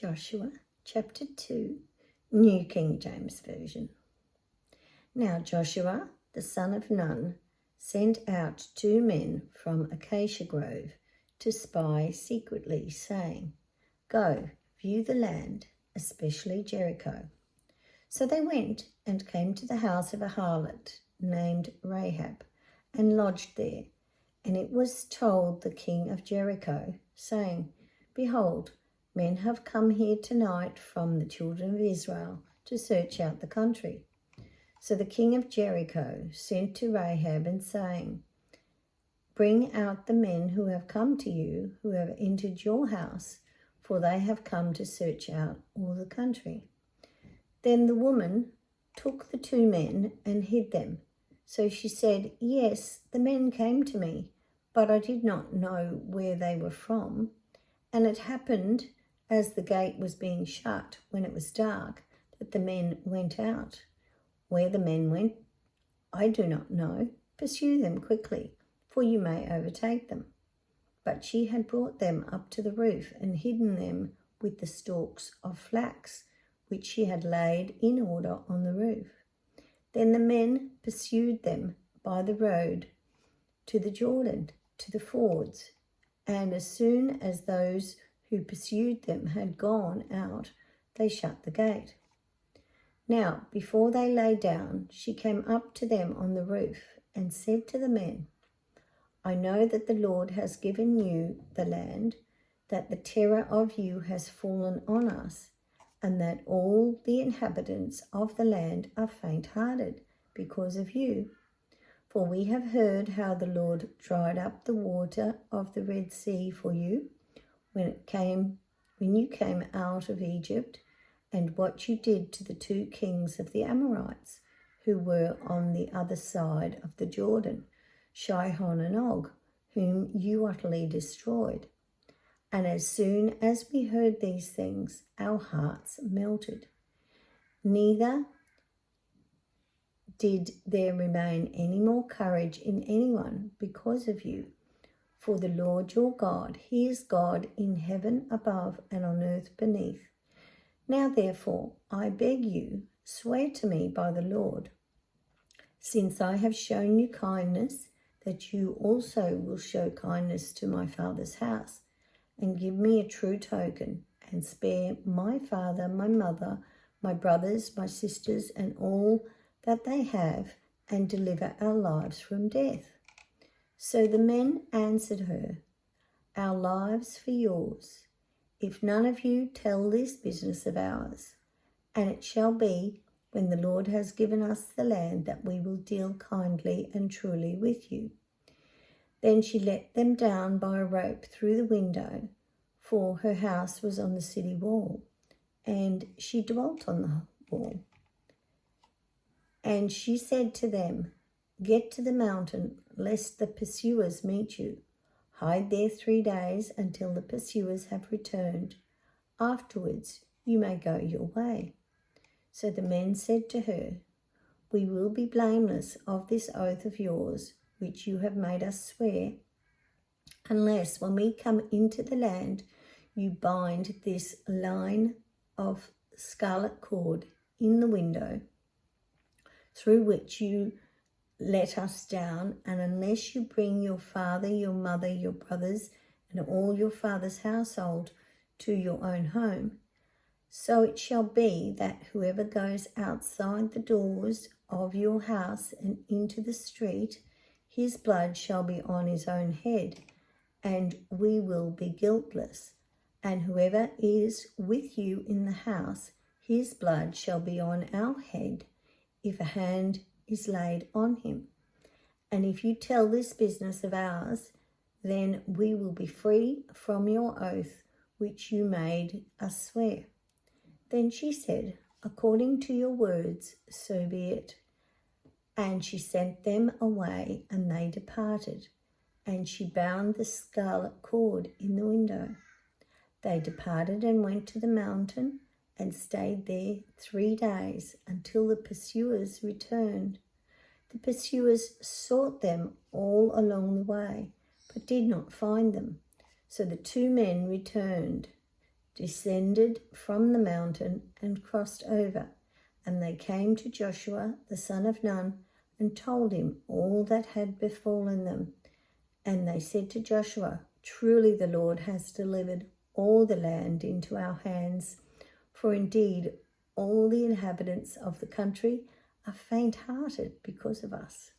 Joshua chapter 2, New King James Version. Now Joshua, the son of Nun, sent out 2 men from Acacia Grove to spy secretly, saying, "Go, view the land, especially Jericho." So they went and came to the house of a harlot named Rahab, and lodged there. And it was told the king of Jericho, saying, "Behold, men have come here tonight from the children of Israel to search out the country." So the king of Jericho sent to Rahab and saying, "Bring out the men who have come to you, who have entered your house, for they have come to search out all the country." Then the woman took the 2 men and hid them. So she said, "Yes, the men came to me, but I did not know where they were from. And it happened, as the gate was being shut when it was dark, that the men went out. Where the men went, I do not know. Pursue them quickly, for you may overtake them." But she had brought them up to the roof and hidden them with the stalks of flax, which she had laid in order on the roof. Then the men pursued them by the road to the Jordan, to the fords, and as soon as those who pursued them had gone out, they shut the gate. Now, before they lay down, she came up to them on the roof and said to the men, "I know that the Lord has given you the land, that the terror of you has fallen on us, and that all the inhabitants of the land are faint-hearted because of you. For we have heard how the Lord dried up the water of the Red Sea for you when you came out of Egypt, and what you did to the 2 kings of the Amorites who were on the other side of the Jordan, Sihon and Og, whom you utterly destroyed. And as soon as we heard these things, our hearts melted. Neither did there remain any more courage in anyone because of you. For the Lord your God, He is God in heaven above and on earth beneath. Now therefore, I beg you, swear to me by the Lord, since I have shown you kindness, that you also will show kindness to my father's house, and give me a true token, and spare my father, my mother, my brothers, my sisters, and all that they have, and deliver our lives from death." So the men answered her, "Our lives for yours, if none of you tell this business of ours. And it shall be, when the Lord has given us the land, that we will deal kindly and truly with you." Then she let them down by a rope through the window, for her house was on the city wall, and she dwelt on the wall. And she said to them, "Get to the mountain, lest the pursuers meet you. Hide there 3 days until the pursuers have returned. Afterwards you may go your way." So the men said to her, "We will be blameless of this oath of yours, which you have made us swear, unless when we come into the land you bind this line of scarlet cord in the window through which you let us down, and unless you bring your father, your mother, your brothers, and all your father's household to your own home. So it shall be that whoever goes outside the doors of your house and into the street, his blood shall be on his own head, and we will be guiltless. And whoever is with you in the house, his blood shall be on our head, if a hand is laid on him. And if you tell this business of ours, then we will be free from your oath which you made us swear." Then she said, "According to your words, so be it." And she sent them away, and they departed, and she bound the scarlet cord in the window. They departed and went to the mountain, and stayed there 3 days, until the pursuers returned. The pursuers sought them all along the way, but did not find them. So the 2 men returned descended from the mountain and crossed over. And they came to Joshua the son of Nun and told him all that had befallen them. And they said to Joshua, "Truly the Lord has delivered all the land into our hands, for indeed all the inhabitants of the country are faint-hearted because of us."